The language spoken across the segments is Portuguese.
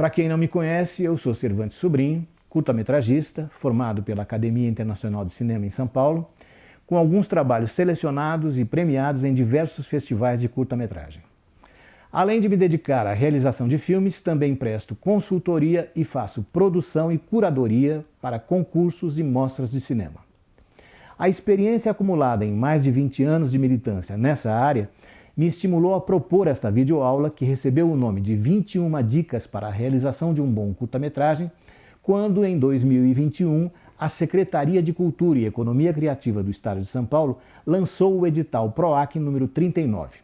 Para quem não me conhece, eu sou Cervantes Sobrinho, curta-metragista, formado pela Academia Internacional de Cinema em São Paulo, com alguns trabalhos selecionados e premiados em diversos festivais de curta-metragem. Além de me dedicar à realização de filmes, também presto consultoria e faço produção e curadoria para concursos e mostras de cinema. A experiência acumulada em mais de 20 anos de militância nessa área me estimulou a propor esta videoaula que recebeu o nome de 21 Dicas para a Realização de um Bom Curta-Metragem, quando, em 2021, a Secretaria de Cultura e Economia Criativa do Estado de São Paulo lançou o edital PROAC número 39.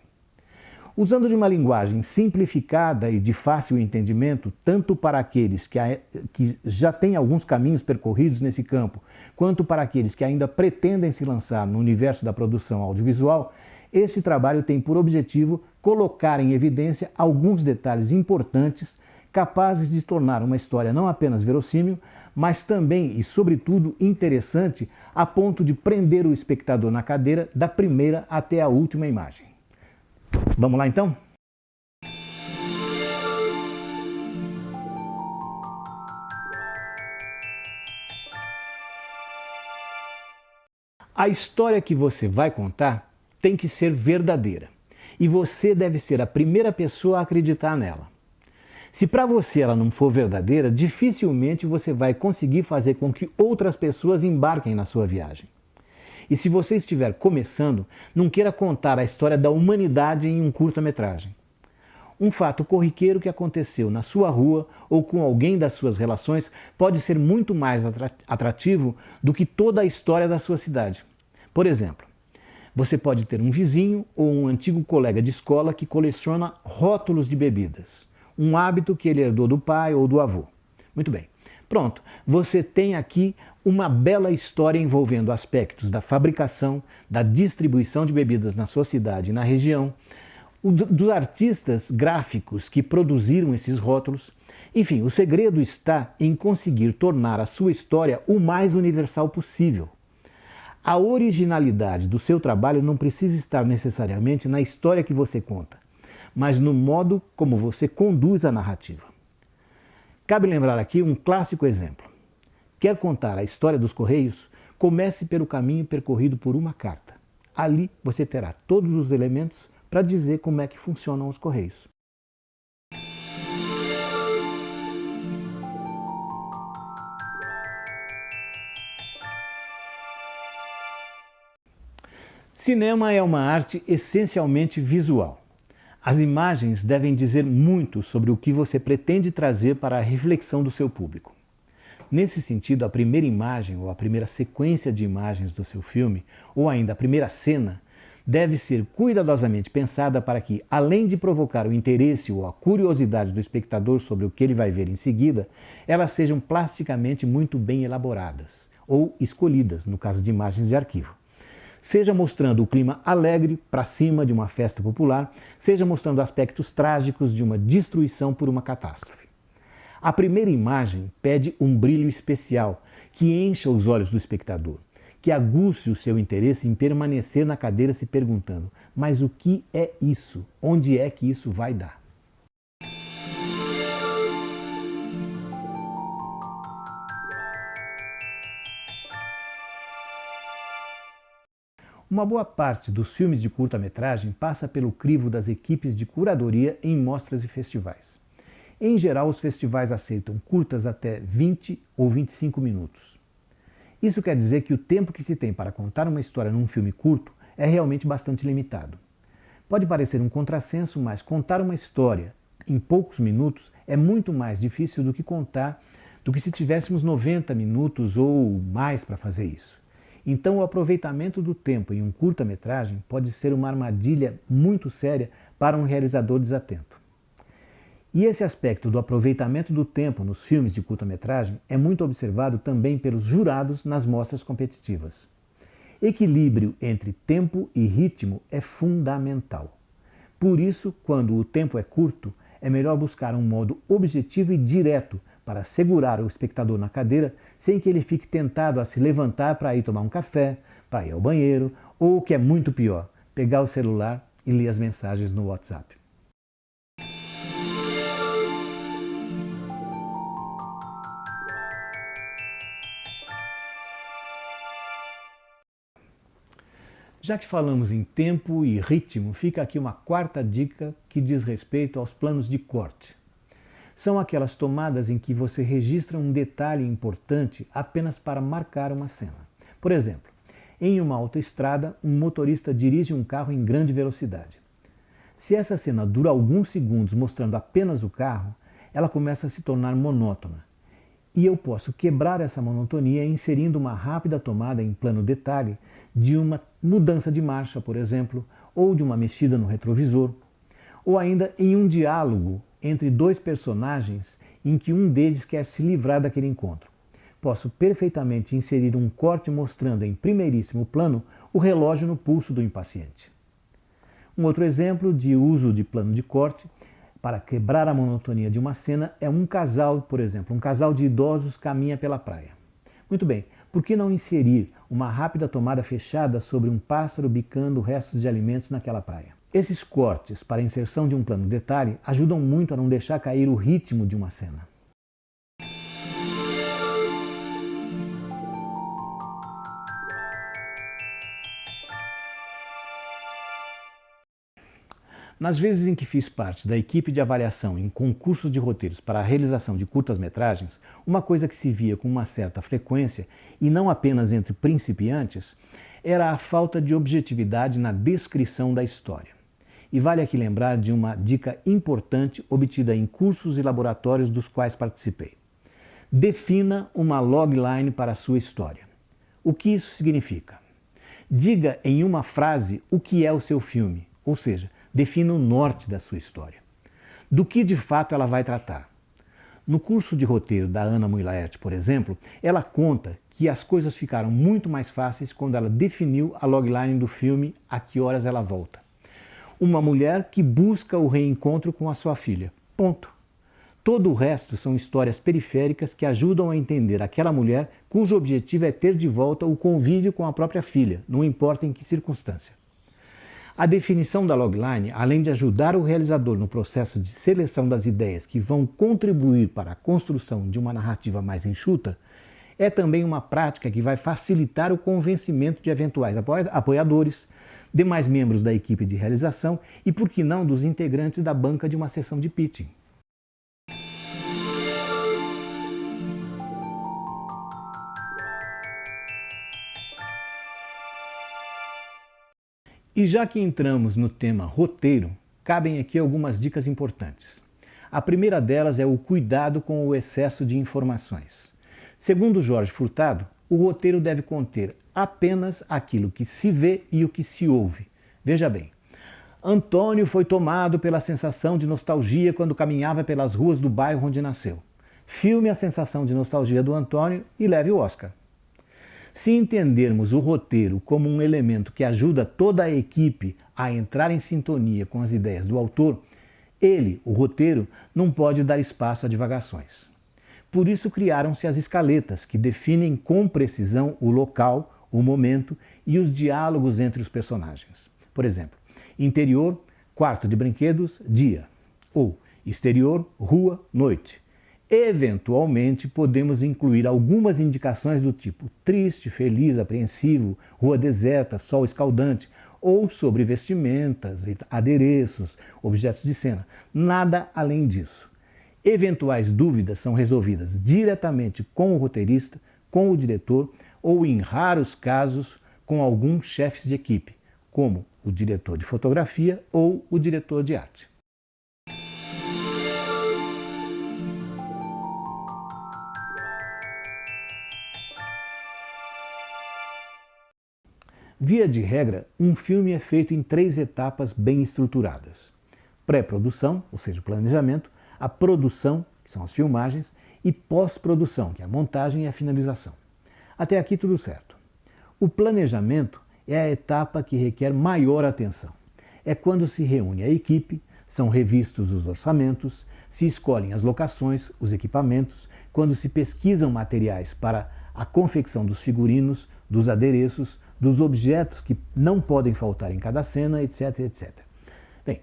Usando de uma linguagem simplificada e de fácil entendimento, tanto para aqueles que já têm alguns caminhos percorridos nesse campo, quanto para aqueles que ainda pretendem se lançar no universo da produção audiovisual, esse trabalho tem por objetivo colocar em evidência alguns detalhes importantes capazes de tornar uma história não apenas verossímil, mas também e sobretudo interessante a ponto de prender o espectador na cadeira da primeira até a última imagem. Vamos lá então? A história que você vai contar tem que ser verdadeira e você deve ser a primeira pessoa a acreditar nela. Se para você ela não for verdadeira, dificilmente você vai conseguir fazer com que outras pessoas embarquem na sua viagem. E se você estiver começando, não queira contar a história da humanidade em um curta-metragem. Um fato corriqueiro que aconteceu na sua rua ou com alguém das suas relações pode ser muito mais atrativo do que toda a história da sua cidade. Por exemplo, você pode ter um vizinho ou um antigo colega de escola que coleciona rótulos de bebidas, um hábito que ele herdou do pai ou do avô. Muito bem. Pronto, você tem aqui uma bela história envolvendo aspectos da fabricação, da distribuição de bebidas na sua cidade e na região, dos artistas gráficos que produziram esses rótulos. Enfim, o segredo está em conseguir tornar a sua história o mais universal possível. A originalidade do seu trabalho não precisa estar necessariamente na história que você conta, mas no modo como você conduz a narrativa. Cabe lembrar aqui um clássico exemplo. Quer contar a história dos Correios? Comece pelo caminho percorrido por uma carta. Ali você terá todos os elementos para dizer como é que funcionam os Correios. Cinema é uma arte essencialmente visual. As imagens devem dizer muito sobre o que você pretende trazer para a reflexão do seu público. Nesse sentido, a primeira imagem ou a primeira sequência de imagens do seu filme, ou ainda a primeira cena, deve ser cuidadosamente pensada para que, além de provocar o interesse ou a curiosidade do espectador sobre o que ele vai ver em seguida, elas sejam plasticamente muito bem elaboradas, ou escolhidas, no caso de imagens de arquivo. Seja mostrando o clima alegre para cima de uma festa popular, seja mostrando aspectos trágicos de uma destruição por uma catástrofe. A primeira imagem pede um brilho especial que encha os olhos do espectador, que aguce o seu interesse em permanecer na cadeira se perguntando: mas o que é isso? Onde é que isso vai dar? Uma boa parte dos filmes de curta-metragem passa pelo crivo das equipes de curadoria em mostras e festivais. Em geral, os festivais aceitam curtas até 20 ou 25 minutos. Isso quer dizer que o tempo que se tem para contar uma história num filme curto é realmente bastante limitado. Pode parecer um contrassenso, mas contar uma história em poucos minutos é muito mais difícil do que se tivéssemos 90 minutos ou mais para fazer isso. Então, o aproveitamento do tempo em um curta-metragem pode ser uma armadilha muito séria para um realizador desatento. E esse aspecto do aproveitamento do tempo nos filmes de curta-metragem é muito observado também pelos jurados nas mostras competitivas. Equilíbrio entre tempo e ritmo é fundamental. Por isso, quando o tempo é curto, é melhor buscar um modo objetivo e direto para segurar o espectador na cadeira sem que ele fique tentado a se levantar para ir tomar um café, para ir ao banheiro ou, o que é muito pior, pegar o celular e ler as mensagens no WhatsApp. Já que falamos em tempo e ritmo, fica aqui uma quarta dica que diz respeito aos planos de corte. São aquelas tomadas em que você registra um detalhe importante apenas para marcar uma cena. Por exemplo, em uma autoestrada, um motorista dirige um carro em grande velocidade. Se essa cena dura alguns segundos mostrando apenas o carro, ela começa a se tornar monótona. E eu posso quebrar essa monotonia inserindo uma rápida tomada em plano detalhe de uma mudança de marcha, por exemplo, ou de uma mexida no retrovisor, ou ainda em um diálogo entre dois personagens em que um deles quer se livrar daquele encontro. Posso perfeitamente inserir um corte mostrando em primeiríssimo plano o relógio no pulso do impaciente. Um outro exemplo de uso de plano de corte para quebrar a monotonia de uma cena é um casal, por exemplo, um casal de idosos caminha pela praia. Muito bem, por que não inserir uma rápida tomada fechada sobre um pássaro bicando restos de alimentos naquela praia? Esses cortes para a inserção de um plano detalhe ajudam muito a não deixar cair o ritmo de uma cena. Nas vezes em que fiz parte da equipe de avaliação em concursos de roteiros para a realização de curtas-metragens, uma coisa que se via com uma certa frequência, e não apenas entre principiantes, era a falta de objetividade na descrição da história. E vale aqui lembrar de uma dica importante obtida em cursos e laboratórios dos quais participei. Defina uma logline para a sua história. O que isso significa? Diga em uma frase o que é o seu filme, ou seja, defina o norte da sua história. Do que de fato ela vai tratar. No curso de roteiro da Ana Mui Laerte, por exemplo, ela conta que as coisas ficaram muito mais fáceis quando ela definiu a logline do filme A Que Horas Ela Volta. Uma mulher que busca o reencontro com a sua filha. Ponto. Todo o resto são histórias periféricas que ajudam a entender aquela mulher cujo objetivo é ter de volta o convívio com a própria filha, não importa em que circunstância. A definição da logline, além de ajudar o realizador no processo de seleção das ideias que vão contribuir para a construção de uma narrativa mais enxuta, é também uma prática que vai facilitar o convencimento de eventuais apoiadores, demais membros da equipe de realização e, por que não, dos integrantes da banca de uma sessão de pitching. E já que entramos no tema roteiro, cabem aqui algumas dicas importantes. A primeira delas é o cuidado com o excesso de informações. Segundo Jorge Furtado, o roteiro deve conter apenas aquilo que se vê e o que se ouve. Veja bem, Antônio foi tomado pela sensação de nostalgia quando caminhava pelas ruas do bairro onde nasceu. Filme a sensação de nostalgia do Antônio e leve o Oscar. Se entendermos o roteiro como um elemento que ajuda toda a equipe a entrar em sintonia com as ideias do autor, ele, o roteiro, não pode dar espaço a divagações. Por isso criaram-se as escaletas, que definem com precisão o local, o momento e os diálogos entre os personagens. Por exemplo, interior, quarto de brinquedos, dia. Ou exterior, rua, noite. Eventualmente, podemos incluir algumas indicações do tipo triste, feliz, apreensivo, rua deserta, sol escaldante, ou sobre vestimentas, adereços, objetos de cena. Nada além disso. Eventuais dúvidas são resolvidas diretamente com o roteirista, com o diretor ou, em raros casos, com alguns chefes de equipe, como o diretor de fotografia ou o diretor de arte. Via de regra, um filme é feito em 3 etapas bem estruturadas. Pré-produção, ou seja, o planejamento, a produção, que são as filmagens, e pós-produção, que é a montagem e a finalização. Até aqui tudo certo. O planejamento é a etapa que requer maior atenção. É quando se reúne a equipe, são revistos os orçamentos, se escolhem as locações, os equipamentos, quando se pesquisam materiais para a confecção dos figurinos, dos adereços, dos objetos que não podem faltar em cada cena, etc, etc. Bem,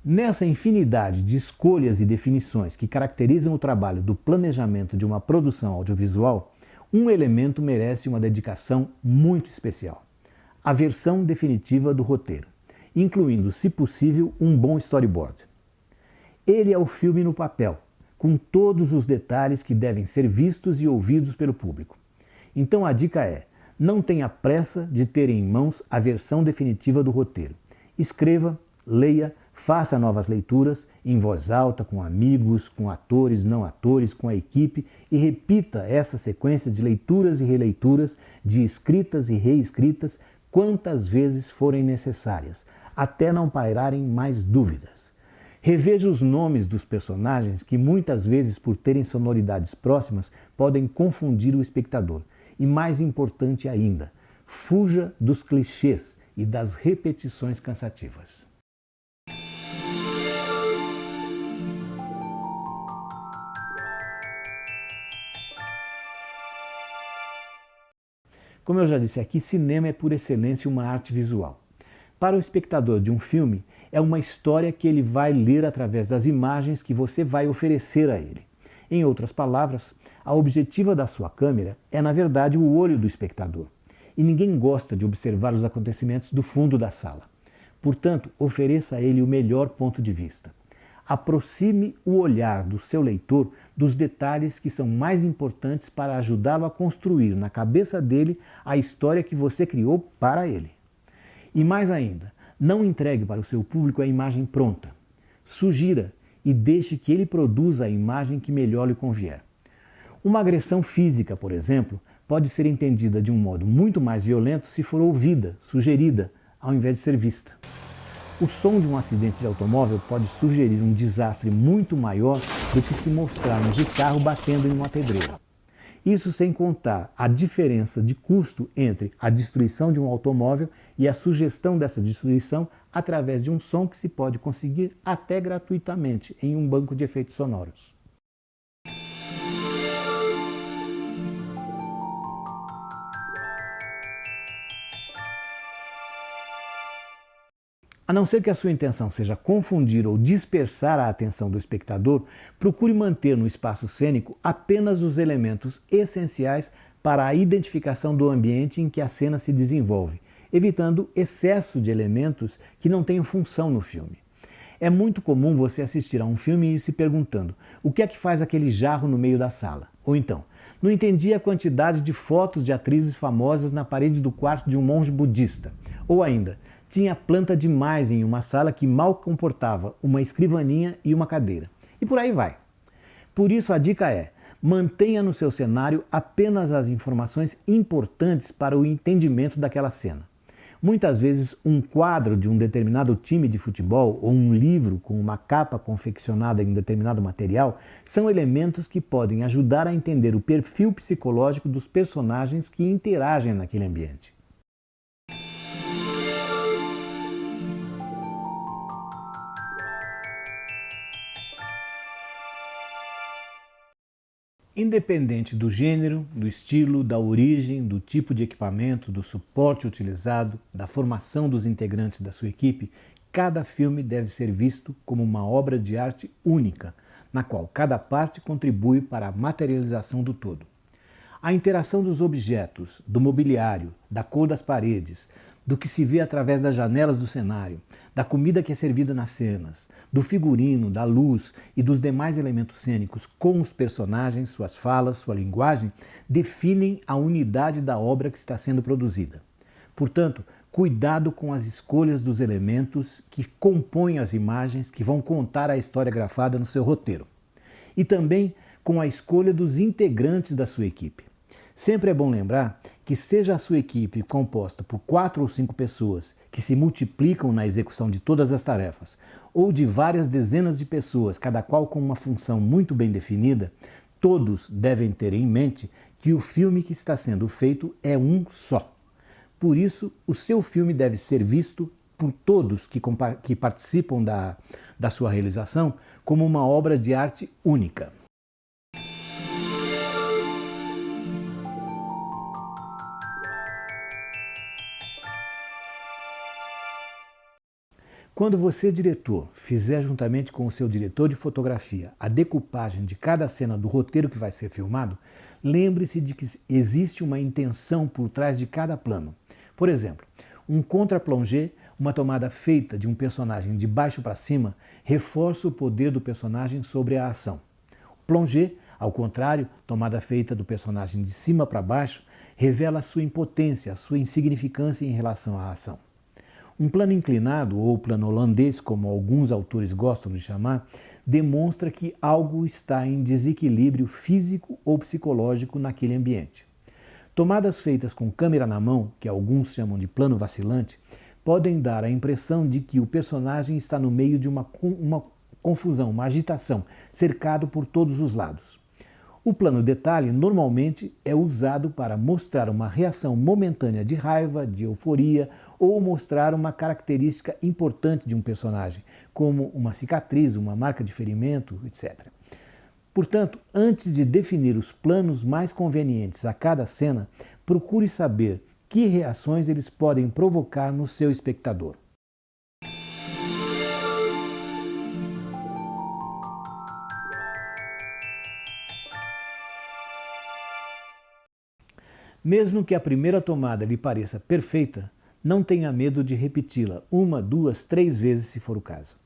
nessa infinidade de escolhas e definições que caracterizam o trabalho do planejamento de uma produção audiovisual, um elemento merece uma dedicação muito especial: a versão definitiva do roteiro, incluindo, se possível, um bom storyboard. Ele é o filme no papel, com todos os detalhes que devem ser vistos e ouvidos pelo público. Então a dica é: não tenha pressa de ter em mãos a versão definitiva do roteiro. Escreva, leia, faça novas leituras em voz alta, com amigos, com atores, não atores, com a equipe e repita essa sequência de leituras e releituras, de escritas e reescritas, quantas vezes forem necessárias, até não pairarem mais dúvidas. Reveja os nomes dos personagens que muitas vezes, por terem sonoridades próximas, podem confundir o espectador. E mais importante ainda, fuja dos clichês e das repetições cansativas. Como eu já disse aqui, cinema é por excelência uma arte visual. Para o espectador de um filme, é uma história que ele vai ler através das imagens que você vai oferecer a ele. Em outras palavras, a objetiva da sua câmera é, na verdade, o olho do espectador. E ninguém gosta de observar os acontecimentos do fundo da sala. Portanto, ofereça a ele o melhor ponto de vista. Aproxime o olhar do seu leitor dos detalhes que são mais importantes para ajudá-lo a construir na cabeça dele a história que você criou para ele. E mais ainda, não entregue para o seu público a imagem pronta. Sugira e deixe que ele produza a imagem que melhor lhe convier. Uma agressão física, por exemplo, pode ser entendida de um modo muito mais violento se for ouvida, sugerida, ao invés de ser vista. O som de um acidente de automóvel pode sugerir um desastre muito maior do que se mostrarmos o carro batendo em uma pedreira. Isso sem contar a diferença de custo entre a destruição de um automóvel e a sugestão dessa destruição através de um som que se pode conseguir até gratuitamente em um banco de efeitos sonoros. A não ser que a sua intenção seja confundir ou dispersar a atenção do espectador, procure manter no espaço cênico apenas os elementos essenciais para a identificação do ambiente em que a cena se desenvolve, evitando excesso de elementos que não tenham função no filme. É muito comum você assistir a um filme e ir se perguntando: o que é que faz aquele jarro no meio da sala? Ou então, não entendi a quantidade de fotos de atrizes famosas na parede do quarto de um monge budista. Ou ainda, tinha planta demais em uma sala que mal comportava uma escrivaninha e uma cadeira. E por aí vai. Por isso a dica é: mantenha no seu cenário apenas as informações importantes para o entendimento daquela cena. Muitas vezes um quadro de um determinado time de futebol ou um livro com uma capa confeccionada em um determinado material são elementos que podem ajudar a entender o perfil psicológico dos personagens que interagem naquele ambiente. Independente do gênero, do estilo, da origem, do tipo de equipamento, do suporte utilizado, da formação dos integrantes da sua equipe, cada filme deve ser visto como uma obra de arte única, na qual cada parte contribui para a materialização do todo. A interação dos objetos, do mobiliário, da cor das paredes, do que se vê através das janelas do cenário, da comida que é servida nas cenas, do figurino, da luz e dos demais elementos cênicos com os personagens, suas falas, sua linguagem, definem a unidade da obra que está sendo produzida. Portanto, cuidado com as escolhas dos elementos que compõem as imagens que vão contar a história grafada no seu roteiro. E também com a escolha dos integrantes da sua equipe. Sempre é bom lembrar que seja a sua equipe composta por 4 ou 5 pessoas que se multiplicam na execução de todas as tarefas, ou de várias dezenas de pessoas, cada qual com uma função muito bem definida, todos devem ter em mente que o filme que está sendo feito é um só. Por isso, o seu filme deve ser visto por todos que participam da sua realização como uma obra de arte única. Quando você, diretor, fizer juntamente com o seu diretor de fotografia a decupagem de cada cena do roteiro que vai ser filmado, lembre-se de que existe uma intenção por trás de cada plano. Por exemplo, Um contre-plongé, uma tomada feita de um personagem de baixo para cima, reforça o poder do personagem sobre a ação. O plongé, ao contrário, tomada feita do personagem de cima para baixo, revela a sua impotência, a sua insignificância em relação à ação. Um plano inclinado, ou plano holandês, como alguns autores gostam de chamar, demonstra que algo está em desequilíbrio físico ou psicológico naquele ambiente. Tomadas feitas com câmera na mão, que alguns chamam de plano vacilante, podem dar a impressão de que o personagem está no meio de uma confusão, uma agitação, cercado por todos os lados. O plano detalhe normalmente é usado para mostrar uma reação momentânea de raiva, de euforia, ou mostrar uma característica importante de um personagem, como uma cicatriz, uma marca de ferimento, etc. Portanto, antes de definir os planos mais convenientes a cada cena, procure saber que reações eles podem provocar no seu espectador. Mesmo que a primeira tomada lhe pareça perfeita, não tenha medo de repeti-la 1, 2, 3 vezes se for o caso.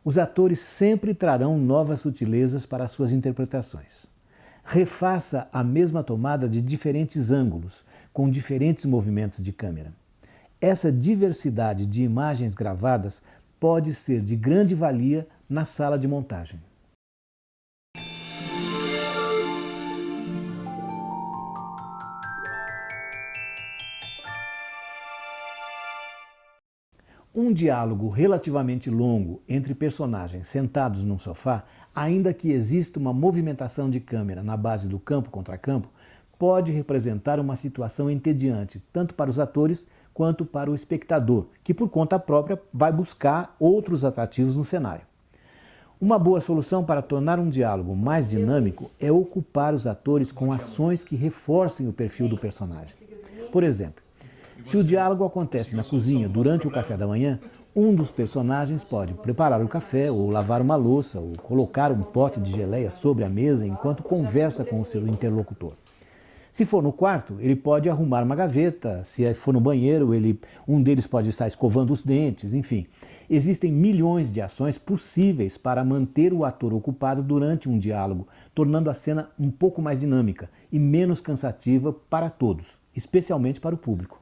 Os atores sempre trarão novas sutilezas para as suas interpretações. Refaça a mesma tomada de diferentes ângulos, com diferentes movimentos de câmera. Essa diversidade de imagens gravadas pode ser de grande valia na sala de montagem. Um diálogo relativamente longo entre personagens sentados num sofá, ainda que exista uma movimentação de câmera na base do campo contra campo, pode representar uma situação entediante, tanto para os atores quanto para o espectador, que por conta própria vai buscar outros atrativos no cenário. Uma boa solução para tornar um diálogo mais dinâmico é ocupar os atores com ações que reforcem o perfil do personagem. Por exemplo, se o diálogo acontece na cozinha durante o café da manhã, um dos personagens pode preparar o café, ou lavar uma louça, ou colocar um pote de geleia sobre a mesa enquanto conversa com o seu interlocutor. Se for no quarto, ele pode arrumar uma gaveta, se for no banheiro, um deles pode estar escovando os dentes, enfim. Existem milhões de ações possíveis para manter o ator ocupado durante um diálogo, tornando a cena um pouco mais dinâmica e menos cansativa para todos, especialmente para o público.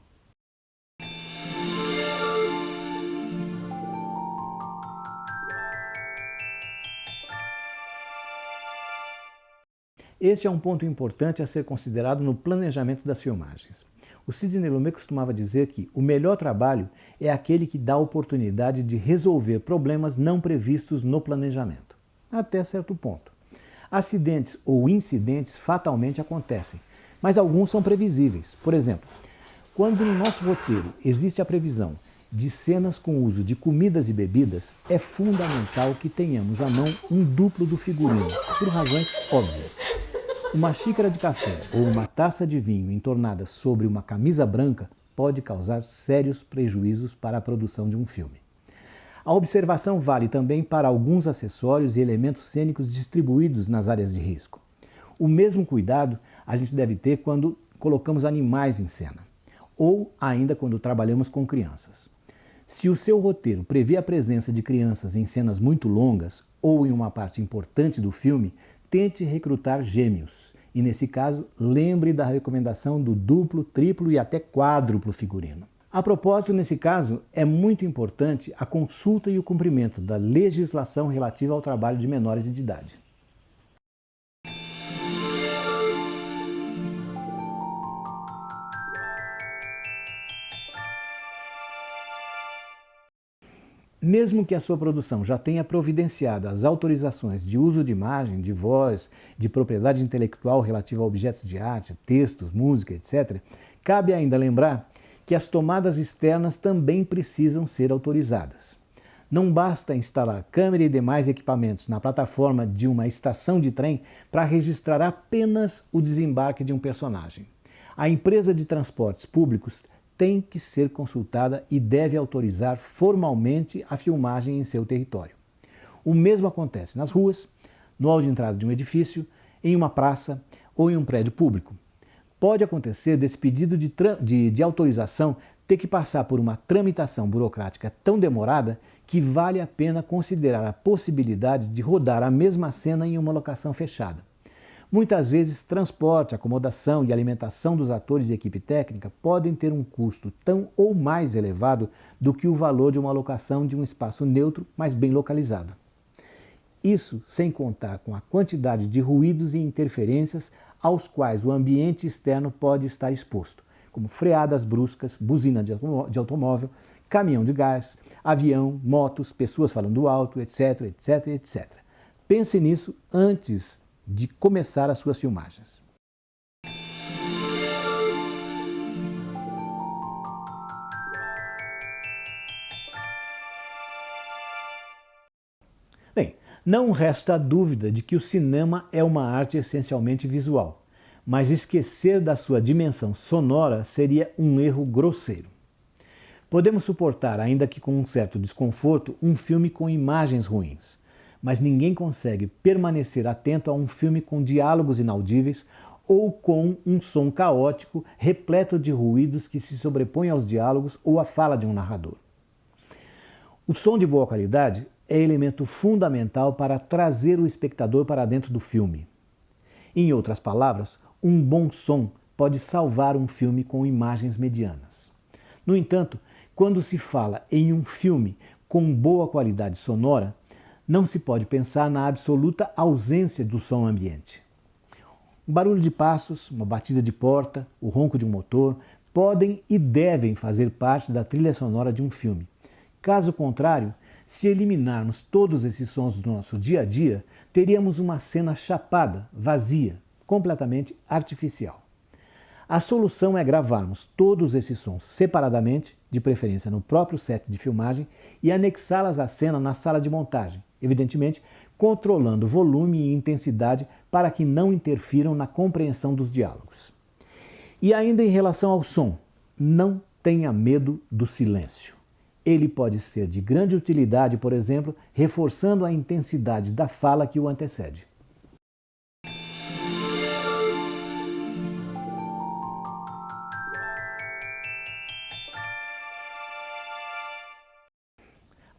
Este é um ponto importante a ser considerado no planejamento das filmagens. O Sidney Lumet costumava dizer que o melhor trabalho é aquele que dá a oportunidade de resolver problemas não previstos no planejamento, até certo ponto. Acidentes ou incidentes fatalmente acontecem, mas alguns são previsíveis. Por exemplo, quando no nosso roteiro existe a previsão de cenas com uso de comidas e bebidas, é fundamental que tenhamos à mão um duplo do figurino, por razões óbvias. Uma xícara de café ou uma taça de vinho entornada sobre uma camisa branca pode causar sérios prejuízos para a produção de um filme. A observação vale também para alguns acessórios e elementos cênicos distribuídos nas áreas de risco. O mesmo cuidado a gente deve ter quando colocamos animais em cena, ou ainda quando trabalhamos com crianças. Se o seu roteiro prevê a presença de crianças em cenas muito longas ou em uma parte importante do filme, tente recrutar gêmeos. E nesse caso, lembre da recomendação do duplo, triplo e até quádruplo figurino. A propósito, nesse caso, é muito importante a consulta e o cumprimento da legislação relativa ao trabalho de menores de idade. Mesmo que a sua produção já tenha providenciado as autorizações de uso de imagem, de voz, de propriedade intelectual relativa a objetos de arte, textos, música, etc., cabe ainda lembrar que as tomadas externas também precisam ser autorizadas. Não basta instalar câmera e demais equipamentos na plataforma de uma estação de trem para registrar apenas o desembarque de um personagem. A empresa de transportes públicos tem que ser consultada e deve autorizar formalmente a filmagem em seu território. O mesmo acontece nas ruas, no hall de entrada de um edifício, em uma praça ou em um prédio público. Pode acontecer desse pedido de autorização ter que passar por uma tramitação burocrática tão demorada que vale a pena considerar a possibilidade de rodar a mesma cena em uma locação fechada. Muitas vezes, transporte, acomodação e alimentação dos atores e equipe técnica podem ter um custo tão ou mais elevado do que o valor de uma locação de um espaço neutro, mas bem localizado. Isso sem contar com a quantidade de ruídos e interferências aos quais o ambiente externo pode estar exposto, como freadas bruscas, buzina de automóvel, caminhão de gás, avião, motos, pessoas falando alto, etc, etc, etc. Pense nisso antes de começar as suas filmagens. Bem, não resta dúvida de que o cinema é uma arte essencialmente visual, mas esquecer da sua dimensão sonora seria um erro grosseiro. Podemos suportar, ainda que com um certo desconforto, um filme com imagens ruins, mas ninguém consegue permanecer atento a um filme com diálogos inaudíveis ou com um som caótico, repleto de ruídos que se sobrepõem aos diálogos ou à fala de um narrador. O som de boa qualidade é elemento fundamental para trazer o espectador para dentro do filme. Em outras palavras, um bom som pode salvar um filme com imagens medianas. No entanto, quando se fala em um filme com boa qualidade sonora, não se pode pensar na absoluta ausência do som ambiente. Um barulho de passos, uma batida de porta, o ronco de um motor podem e devem fazer parte da trilha sonora de um filme. Caso contrário, se eliminarmos todos esses sons do nosso dia a dia, teríamos uma cena chapada, vazia, completamente artificial. A solução é gravarmos todos esses sons separadamente, de preferência no próprio set de filmagem, e anexá-las à cena na sala de montagem, evidentemente controlando volume e intensidade para que não interfiram na compreensão dos diálogos. E ainda em relação ao som, não tenha medo do silêncio. Ele pode ser de grande utilidade, por exemplo, reforçando a intensidade da fala que o antecede.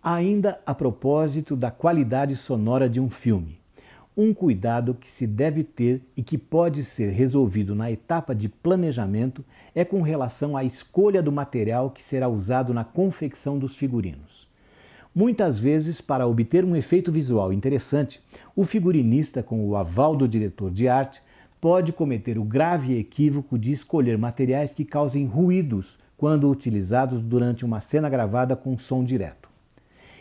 Ainda a propósito da qualidade sonora de um filme, um cuidado que se deve ter e que pode ser resolvido na etapa de planejamento é com relação à escolha do material que será usado na confecção dos figurinos. Muitas vezes, para obter um efeito visual interessante, o figurinista, com o aval do diretor de arte, pode cometer o grave equívoco de escolher materiais que causem ruídos quando utilizados durante uma cena gravada com som direto.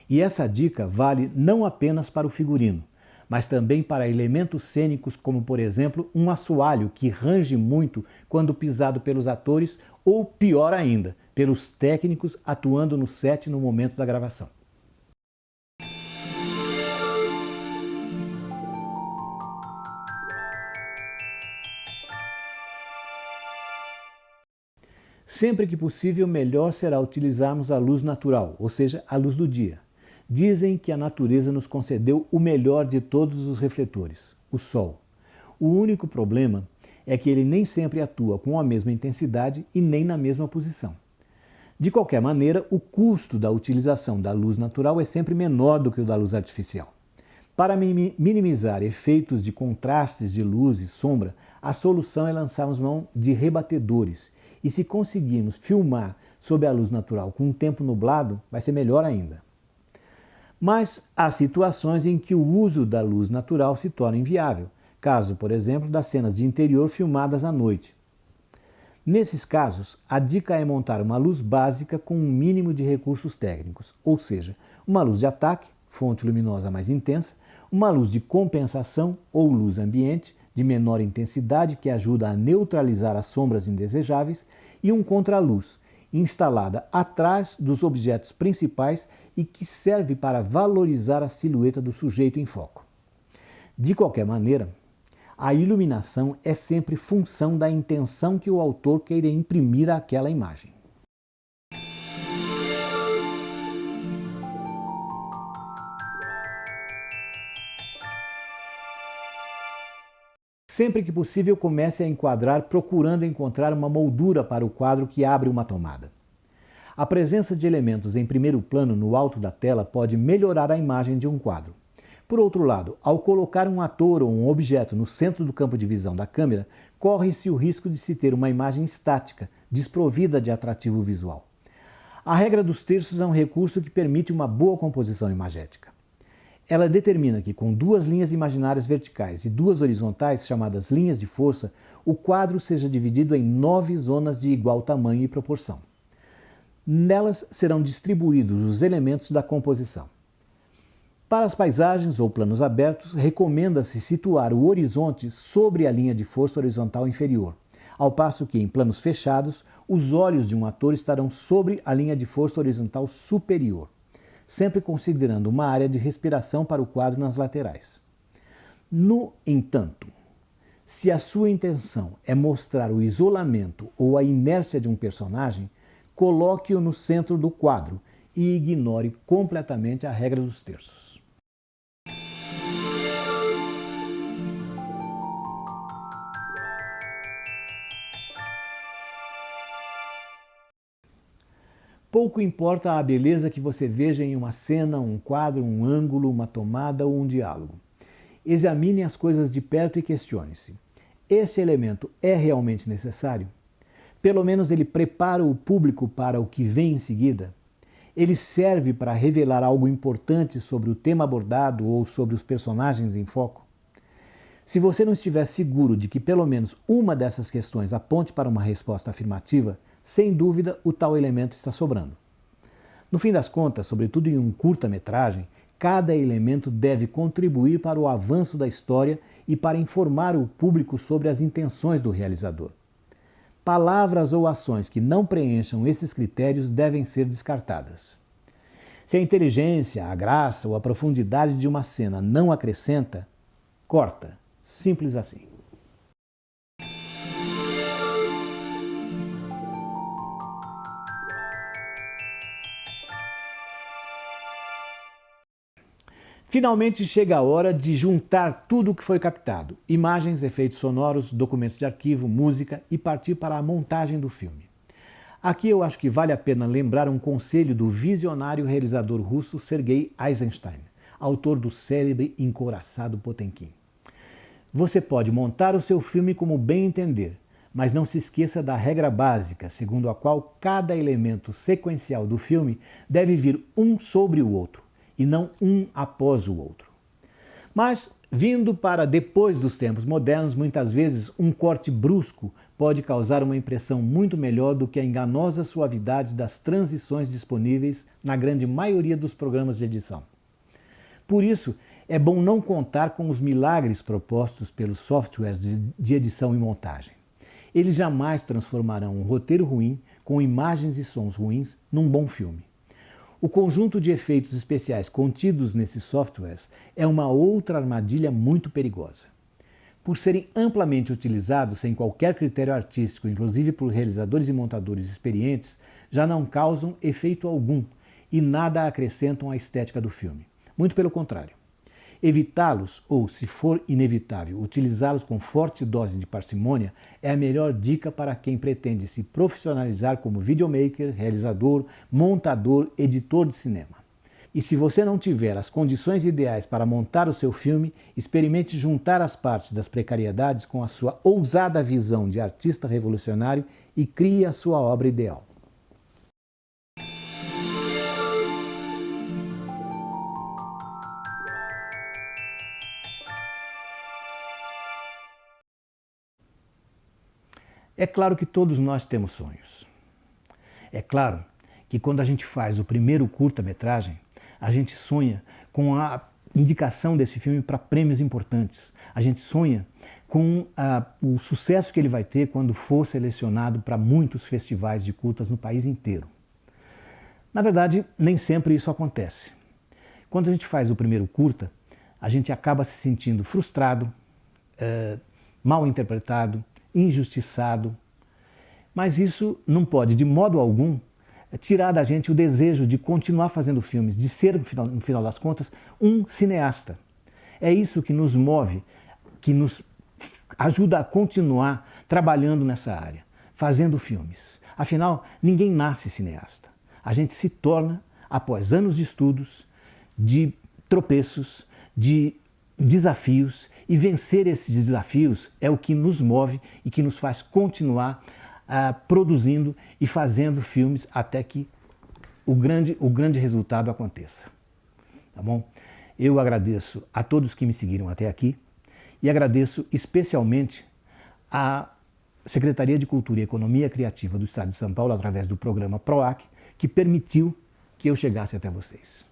E essa dica vale não apenas para o figurino, mas também para elementos cênicos como, por exemplo, um assoalho que range muito quando pisado pelos atores ou, pior ainda, pelos técnicos atuando no set no momento da gravação. Sempre que possível, melhor será utilizarmos a luz natural, ou seja, a luz do dia. Dizem que a natureza nos concedeu o melhor de todos os refletores, o Sol. O único problema é que ele nem sempre atua com a mesma intensidade e nem na mesma posição. De qualquer maneira, o custo da utilização da luz natural é sempre menor do que o da luz artificial. Para minimizar efeitos de contrastes de luz e sombra, a solução é lançarmos mão de rebatedores. E se conseguirmos filmar sob a luz natural com um tempo nublado, vai ser melhor ainda. Mas há situações em que o uso da luz natural se torna inviável, caso, por exemplo, das cenas de interior filmadas à noite. Nesses casos, a dica é montar uma luz básica com um mínimo de recursos técnicos, ou seja, uma luz de ataque, fonte luminosa mais intensa, uma luz de compensação ou luz ambiente, de menor intensidade que ajuda a neutralizar as sombras indesejáveis, e um contraluz, instalada atrás dos objetos principais e que serve para valorizar a silhueta do sujeito em foco. De qualquer maneira, a iluminação é sempre função da intenção que o autor queira imprimir àquela imagem. Sempre que possível, comece a enquadrar procurando encontrar uma moldura para o quadro que abre uma tomada. A presença de elementos em primeiro plano no alto da tela pode melhorar a imagem de um quadro. Por outro lado, ao colocar um ator ou um objeto no centro do campo de visão da câmera, corre-se o risco de se ter uma imagem estática, desprovida de atrativo visual. A regra dos terços é um recurso que permite uma boa composição imagética. Ela determina que com duas linhas imaginárias verticais e duas horizontais, chamadas linhas de força, o quadro seja dividido em 9 zonas de igual tamanho e proporção. Nelas serão distribuídos os elementos da composição. Para as paisagens ou planos abertos, recomenda-se situar o horizonte sobre a linha de força horizontal inferior, ao passo que, em planos fechados, os olhos de um ator estarão sobre a linha de força horizontal superior, sempre considerando uma área de respiração para o quadro nas laterais. No entanto, se a sua intenção é mostrar o isolamento ou a inércia de um personagem, coloque-o no centro do quadro e ignore completamente a regra dos terços. Pouco importa a beleza que você veja em uma cena, um quadro, um ângulo, uma tomada ou um diálogo. Examine as coisas de perto e questione-se: este elemento é realmente necessário? Pelo menos ele prepara o público para o que vem em seguida? Ele serve para revelar algo importante sobre o tema abordado ou sobre os personagens em foco? Se você não estiver seguro de que pelo menos uma dessas questões aponte para uma resposta afirmativa, sem dúvida o tal elemento está sobrando. No fim das contas, sobretudo em um curta-metragem, cada elemento deve contribuir para o avanço da história e para informar o público sobre as intenções do realizador. Palavras ou ações que não preencham esses critérios devem ser descartadas. Se a inteligência, a graça ou a profundidade de uma cena não acrescenta, corta. Simples assim. Finalmente chega a hora de juntar tudo o que foi captado: imagens, efeitos sonoros, documentos de arquivo, música, e partir para a montagem do filme. Aqui eu acho que vale a pena lembrar um conselho do visionário realizador russo Sergei Eisenstein, autor do célebre Encouraçado Potemkin. Você pode montar o seu filme como bem entender, mas não se esqueça da regra básica, segundo a qual cada elemento sequencial do filme deve vir um sobre o outro, e não um após o outro. Mas, vindo para depois dos tempos modernos, muitas vezes um corte brusco pode causar uma impressão muito melhor do que a enganosa suavidade das transições disponíveis na grande maioria dos programas de edição. Por isso, é bom não contar com os milagres propostos pelos softwares de edição e montagem. Eles jamais transformarão um roteiro ruim, com imagens e sons ruins, num bom filme. O conjunto de efeitos especiais contidos nesses softwares é uma outra armadilha muito perigosa. Por serem amplamente utilizados sem qualquer critério artístico, inclusive por realizadores e montadores experientes, já não causam efeito algum e nada acrescentam à estética do filme. Muito pelo contrário. Evitá-los, ou, se for inevitável, utilizá-los com forte dose de parcimônia, é a melhor dica para quem pretende se profissionalizar como videomaker, realizador, montador, editor de cinema. E se você não tiver as condições ideais para montar o seu filme, experimente juntar as partes das precariedades com a sua ousada visão de artista revolucionário e crie a sua obra ideal. É claro que todos nós temos sonhos. É claro que quando a gente faz o primeiro curta-metragem, a gente sonha com a indicação desse filme para prêmios importantes. A gente sonha com o sucesso que ele vai ter quando for selecionado para muitos festivais de curtas no país inteiro. Na verdade, nem sempre isso acontece. Quando a gente faz o primeiro curta, a gente acaba se sentindo frustrado, mal interpretado, injustiçado, mas isso não pode, de modo algum, tirar da gente o desejo de continuar fazendo filmes, de ser, no final das contas, um cineasta. É isso que nos move, que nos ajuda a continuar trabalhando nessa área, fazendo filmes. Afinal, ninguém nasce cineasta. A gente se torna após anos de estudos, de tropeços, de desafios, e vencer esses desafios é o que nos move e que nos faz continuar produzindo e fazendo filmes até que o grande resultado aconteça. Tá bom? Eu agradeço a todos que me seguiram até aqui e agradeço especialmente à Secretaria de Cultura e Economia Criativa do Estado de São Paulo, através do programa PROAC, que permitiu que eu chegasse até vocês.